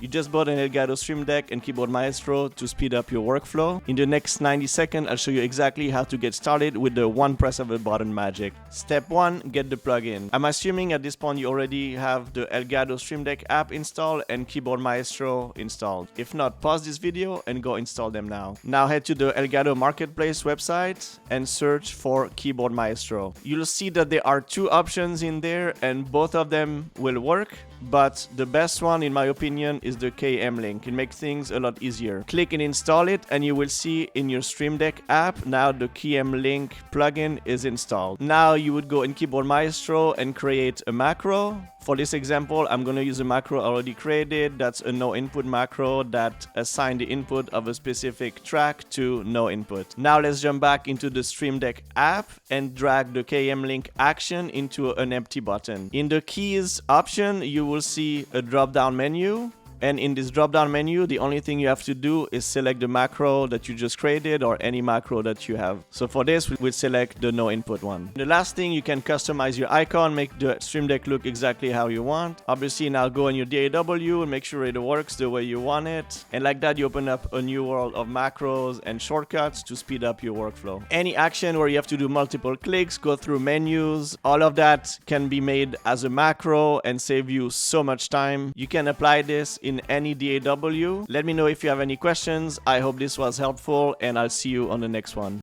You just bought an Elgato Stream Deck and Keyboard Maestro to speed up your workflow. In the next 90 seconds, I'll show you exactly how to get started with the one press of a button magic. Step 1, get the plugin. I'm assuming at this point you already have the Elgato Stream Deck app installed and Keyboard Maestro installed. If not, pause this video and go install them now. Now head to the Elgato Marketplace website and search for Keyboard Maestro. You'll see that there are two options in there and both of them will work, but the best one in my opinion is the KM link. It makes things a lot easier. Click and install it and you will see in your Stream Deck app now the KM link plugin is installed. Now you would go in Keyboard Maestro and create a macro. For this example, I'm going to use a macro already created. That's a no input macro that assigns the input of a specific track to no input. Now let's jump back into the Stream Deck app and drag the KM link action into an empty button. In the keys option, you will see a drop-down menu. And in this drop-down menu, the only thing you have to do is select the macro that you just created or any macro that you have. So for this, we'll select the no input one. The last thing, you can customize your icon, make the Stream Deck look exactly how you want. Obviously, now go in your DAW and make sure it works the way you want it. And like that, you open up a new world of macros and shortcuts to speed up your workflow. Any action where you have to do multiple clicks, go through menus, all of that can be made as a macro and save you so much time. You can apply this in any DAW. Let me know if you have any questions. I hope this was helpful and I'll see you on the next one.